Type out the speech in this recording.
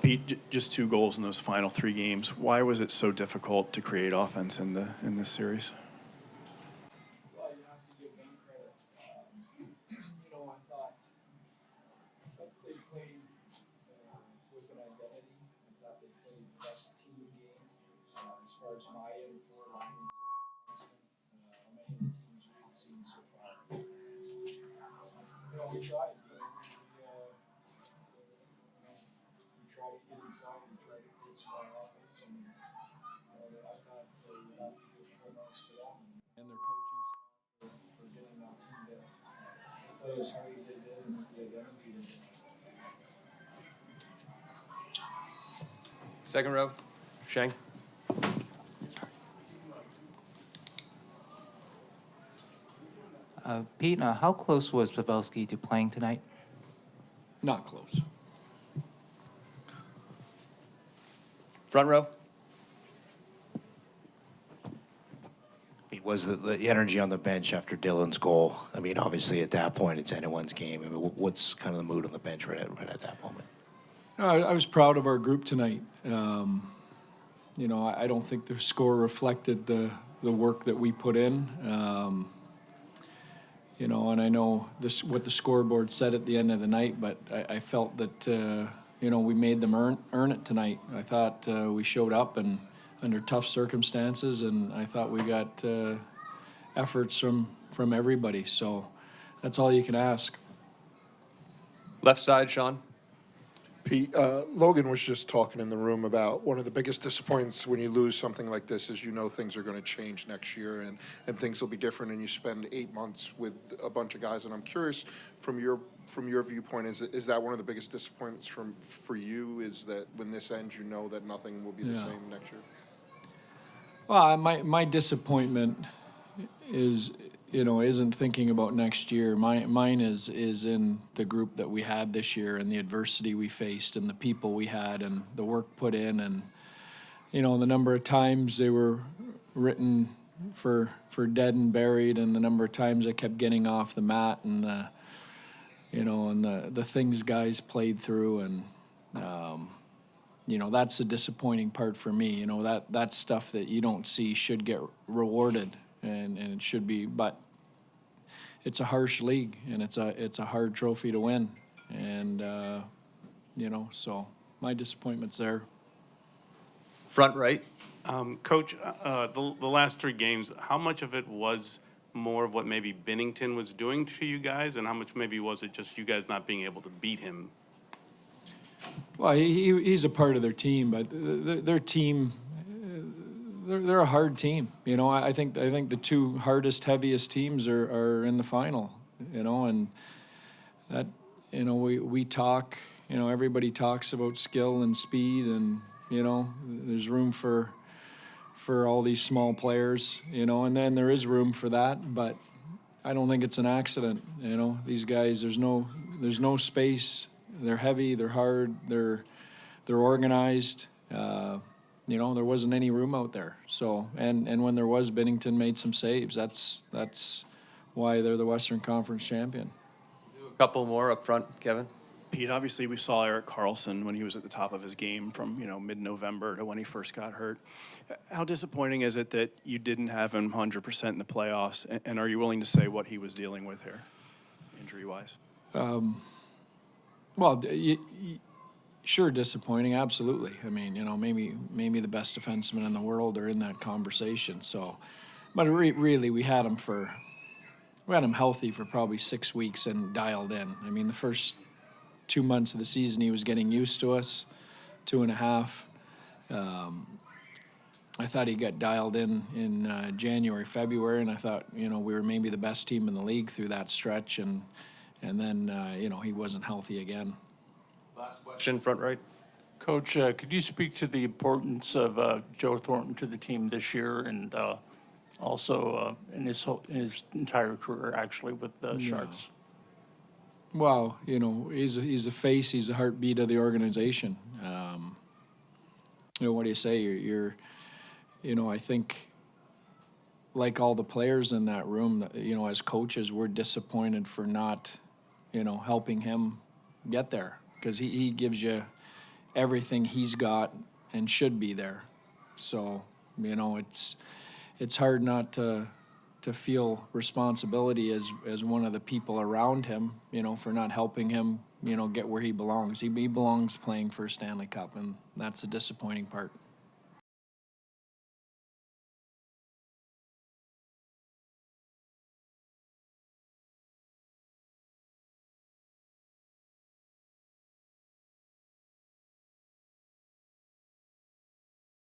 Pete, just 2 goals in those final 3 games. Why was it so difficult to create offense in this series? Well, you have to give them credit. I thought they played with an identity. I thought they played the best team game as far as Meyer and 4 line and 6 defensemen. Many of the teams we've seen so far. We tried. We tried to get inside. We tried to create small offense, and I thought they have to give full marks to them and their coaching staff for getting that team to play as hard as they did and with the identity they did. Second row, Shang. Pete, how close was Pavelski to playing tonight? Not close. Front row. Was the energy on the bench after Dylan's goal? I mean, obviously at that point it's anyone's game. I mean, what's kind of the mood on the bench right at that moment? I was proud of our group tonight. I don't think the score reflected the work that we put in. And I know what the scoreboard said at the end of the night, but I felt that we made them earn it tonight. I thought we showed up and under tough circumstances, and I thought we got efforts from everybody. So that's all you can ask. Left side, Sean. Pete, Logan was just talking in the room about one of the biggest disappointments when you lose something like this is things are going to change next year and things will be different, and you spend 8 months with a bunch of guys. And I'm curious, from your viewpoint, is that one of the biggest disappointments for you, is that when this ends, that nothing will be the same next year? Well, my disappointment is, isn't thinking about next year. Mine is in the group that we had this year and the adversity we faced and the people we had and the work put in and, the number of times they were written for dead and buried and the number of times I kept getting off the mat and the things guys played through and, that's the disappointing part for me. That's stuff that you don't see should get rewarded, and it should be. But it's a harsh league, and it's a hard trophy to win, and so my disappointment's there. Front right. Coach, the last 3 games, how much of it was more of what maybe Binnington was doing to you guys, and how much maybe was it just you guys not being able to beat him? Well, he's a part of their team, but their team, they're a hard team. I think the 2 hardest, heaviest teams are in the final. And that we talk. Everybody talks about skill and speed, and there's room for all these small players. And then there is room for that, but I don't think it's an accident. These guys, there's no space. They're heavy, they're hard, they're organized. There wasn't any room out there. So, and when there was, Binnington made some saves. That's why they're the Western Conference champion. A couple more up front, Kevin. Pete, obviously we saw Erik Carlsson when he was at the top of his game from mid-November to when he first got hurt. How disappointing is it that you didn't have him 100% in the playoffs? And are you willing to say what he was dealing with here, injury-wise? Well, sure, disappointing, absolutely. I mean, maybe the best defensemen in the world are in that conversation. So, but really, we had him healthy for probably 6 weeks and dialed in. I mean, the first 2 months of the season, he was getting used to us, 2.5. I thought he got dialed in January, February, and I thought, we were maybe the best team in the league through that stretch, and then, he wasn't healthy again. Last question, front right. Coach, could you speak to the importance of Joe Thornton to the team this year and also in his entire career, actually, with the Sharks? Well, he's a face, he's the heartbeat of the organization. What do you say? You're I think, like all the players in that room, as coaches, we're disappointed for not, helping him get there, because he gives you everything he's got and should be there. So, you know, it's hard not to feel responsibility as one of the people around him, you know, for not helping him, you know, get where he belongs. He belongs playing for a Stanley Cup, and that's the disappointing part.